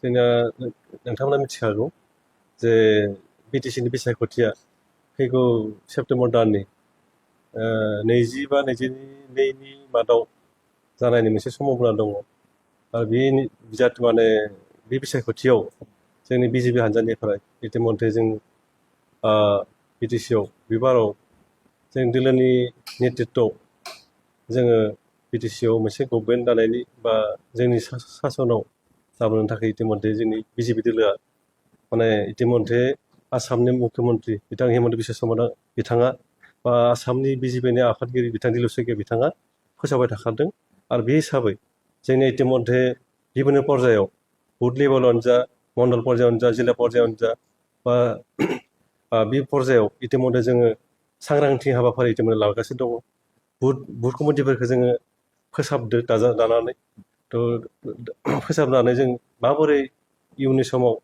जोंना नोंथांमोना मिथिखागौ जे बिटिसिनि बिसायख'थिया फैगौ सेप्तेम्बर दाननि 20 बा 22नि मादाव जानायनि मोनसे सम्भाबना दङ आरो बे जाहाथे माने बे बिसायख'थियाव जोंनि बिजेपि हान्जानिफ्राय इतिमধ্যে जों बिटिसिआव बे बाराव जों दोलोनि नेतृत्वआव जोङो बिटिसिआव मोनसे गभर्नमेन्ट दानायनि बा जोंनि सासनाव लाबोनो थाखाय इतिमধ্যে जोंनि बिजेपि दोलोआ माने इतिमধ্যে आसामनि मुख्यमन्त्रि बिथां हेमन्त बिश्व शर्मा बिथाङा बा आसामनि बिजेपिनि आफादगिरि बिथां दिलीप शइकिया बिथाङा फोसावबाय थाखादों आरो बे हिसाबै जोंनि इतिमধ্যে बिभिन्न पर्यायाव बुथ लेभेलावनो जा मण्डल पर्यायावनो जा जिल्ला पर्यायावनो जा बा बे पर्यायाव इतिमধ্যে जोङो सांग्रांथि हाबाफारि इतिमধ্যে लागासिनो दङ बुथ कमिटिफोरखौ जोङो फोसाबदो दानानै फोसाबनानै जों माबोरै इयुननि समाव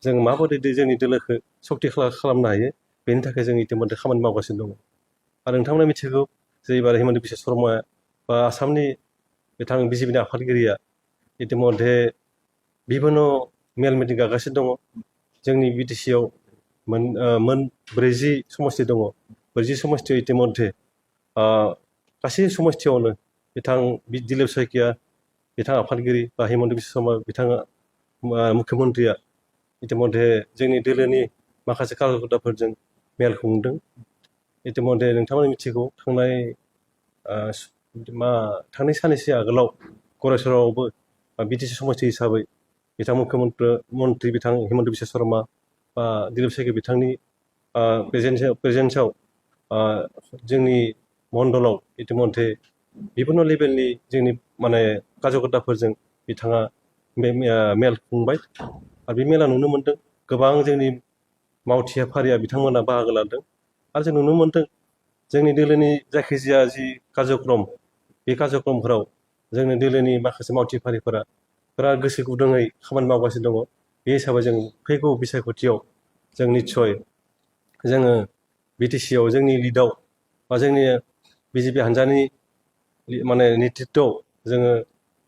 जों माबोरै जोंनि दोलोखौ सक्ति खालामनो हायो बेनि थाखाय जों इतिमধ্যে खामानि मावगासिनो दङ आरो नोंथांमोना मिथिगौ जे एबार हेमन्त बिश्व शर्मा बा आसामनि बिथां बिजेपिनि आफादगिरिया इतिमধ্যে बिभिन्न मेल मिटिं गागासिनो दङ जोंनि बिटिसिआव मोन 40 समस्ति दङ 40 समस्तियाव इतिमধ্যে गासै समस्तियावनो बिथां दिलीप शइकिया बिथां आफादगिरि बा हेमन्त बिश्व शर्मा बिथाङा मुख्यमन्त्रिया इतिमধ্যে जोंनि दोलोनि माखासे कार्यकर्ताफोरजों मेल खुंदों इतिमধ্যে नोंथांमोना मिथिगौ थांनाय साननैसो आगोलाव गरेस्वरावबो बिटिसि समस्ति हिसाबै बिथां मुख्यमन्त्रि बिथां हेमन्त बिश्व शर्मा बा दिलीप शइकिया बिथांनि प्रेजेन्सआव जोंनि मण्डलाव इतिमধ্যে बिभिन्न लेभेलनि जोंनि माने कार्यकर्ताफोरजों बिथाङा मेल खुंबाय आरो बे मेला नुनो मोन्दों गोबां जोंनि मावथि आफारिया बिथांमोना बाहागो लादों आरो जों नुनो मोन्दों जोंनि दोलोनि जायखिजाया जि कार्यक्रम बे कार्यक्रमफोराव जोंनि दोलोनि माखासे मावथि आफारिफोरा बिराद गोसो गुदुङै खामानि मावगासिनो दङ बे हिसाबै जों फैगौ बिसायख'थियाव जों निस्सय जोङो बिटिसिआव जोंनि लिडआव बा जोंनि बिजेपि हान्जानि माने नेतृत्वआव जोङो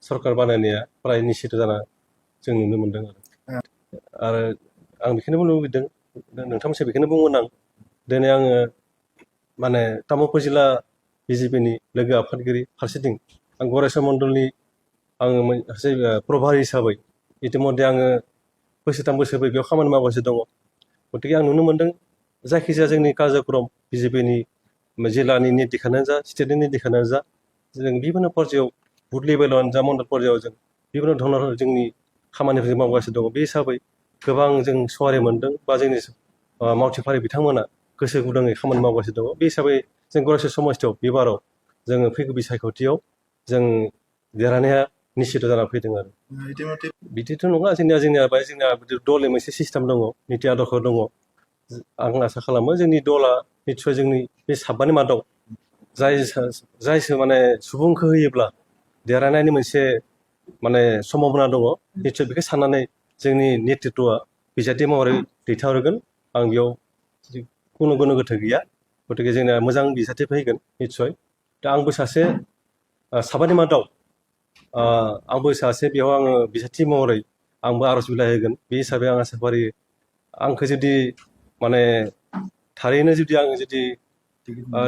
सरकार बानायनाया प्राय निश्चित जाना जों नुनो मोन्दों आरो आं बेखौनो बुंनो लुबैदों नोंथांमोनसे बेखौनो बुंगोन आं दिनै आङो माने तामुलपुर जिल्ला बिजेपिनि लोगो आफादगिरि फारसेथिं आं गरेस्वर मण्डलनि आङो सासे प्रभारी हिसाबै इतिमধ্যে आङो बोसोरथाम बोसोरब्रै बेयाव खामानि मावगासिनो दङ गतिके आं नुनो मोन्दों जायखिजाया जोंनि कार्यक्रम बिजेपिनि जिल्लानि नितिखानो जा स्टेटनि नितिखानो जा जों बिभिन्न पर्यायाव बुथ लेभेलावनो जा मण्डल पर्यायाव जों बिभिन्न धरन जोंनि खामानिफोर मावगासिनो दङ बे हिसाबै गोबां जों सहाय मोन्दों बा जोंनि मावथिफारि बिथांमोना गोसो गुदुङै खामानि मावगासिनो दङ बे हिसाबै जों गरेस्वर समस्तियाव बे बाराव जोङो फैगौ बिसायख'थियाव जों देरहानाया निश्चित जाना फैदों आरो बिदिथ' नङा जोंनिया दलनि मोनसे सिस्टेम दङ निति आदर्श दङ आं आसा खालामो जोंनि दला निस्सय जोंनि बे साबानि मादाव जायसो माने सुबुंखौ होयोब्ला देरहानायनि मोनसे माने सम्भाबना दङ निस्सय बेखौ साननानै जोंनि नेतृत्वआ बिजाथि महरै दैथायहरगोन आं बेयाव खुनु गोनो गोथो गैया गतिके जोंना मोजां बिजाथि फैगोन निस्सय दा आंबो सासे साबानि मादाव आंबो सासे बेयाव आङो बिजाथि महरै आंबो आर'ज बिलाइ होगोन बे हिसाबै आं आसा फारियो आंखौ जुदि माने थारैनो जुदि आङो जुदि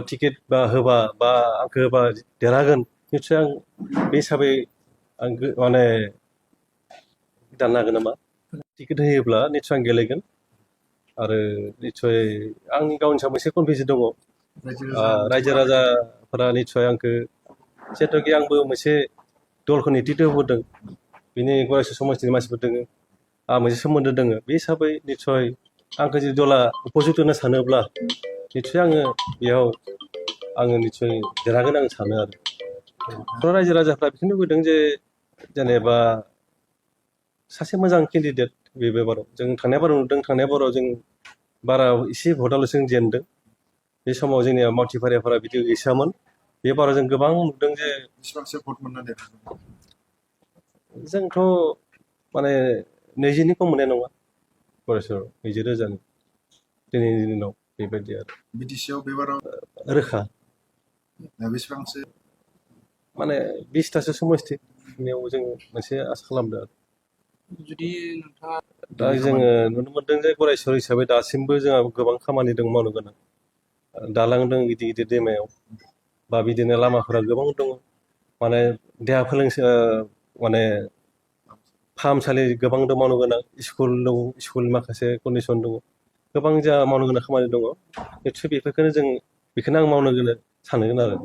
टिकेट बा होबा बा आंखौ होबा देरहागोन निस्सय आं बे हिसाबै आं माने दाननो हागोन नामा टिकेट होयोब्ला निस्सय आं गेलेगोन आरो निस्सय आंनि गावनि सायाव मोनसे कनफिडेन्स दङ रायजो राजाफोरा निस्सय आंखौ जिहेतुके आंबो मोनसे दलखौ नेतृत्व होबोदों बिनि गरेस्वर समस्तिनि मानसिफोर दङ आंहा मोनसे सोमोन्दो दङ बे हिसाबै निस्सय आंखौ जुदि दला उपजित होनो सानोब्ला निस्सय आङो बेयाव आङो निस्सय देरहागोन आं सानो आरो रायजो राजाफ्रा बेखौनो लुबैदों जे जेनेबा सासे मोजां केन्डिडेट बे बाराव जों थांनाय बाराव नुदों थांनाय बाराव जों बारा एसे भटआवल'सो जों जेनदों बे समाव जोंनिया मावथिफारियाफोरा बिदि गैसामोन बे बाराव जों गोबां नुदों जे बेसेबांसो भट मोनना देरहादों जोंथ' माने 20नि खम मोननाय नङा गरेस्वराव 20,000 दिनैनि दिनाव बेबायदि आरो बिटिसिआव बे बाराव रोखा बेसेबांसो माने 20थासो समस्तियाव जों मोनसे आसा खालामदों आरो जुदि नोंथाङा दा जोङो नुनो मोनदों जे गरायसर हिसाबै दासिमबो जोंहा गोबां खामानि दं मावनो गोनां। दालां दं गिदिर गिदिर दैमायाव, बा बिदिनो लामाफोरा गोबां दङ। माने देहा माने फाहामसालि गोबां दं मावनो गोनां, स्कुल दं, स्कुल माखासे कन्डिसन दङ, गोबां जोंहा मावनो गोनां खामानि दङ। निस्सय बेफोरखौनो आं मावनो गोनां सानगोन आरो।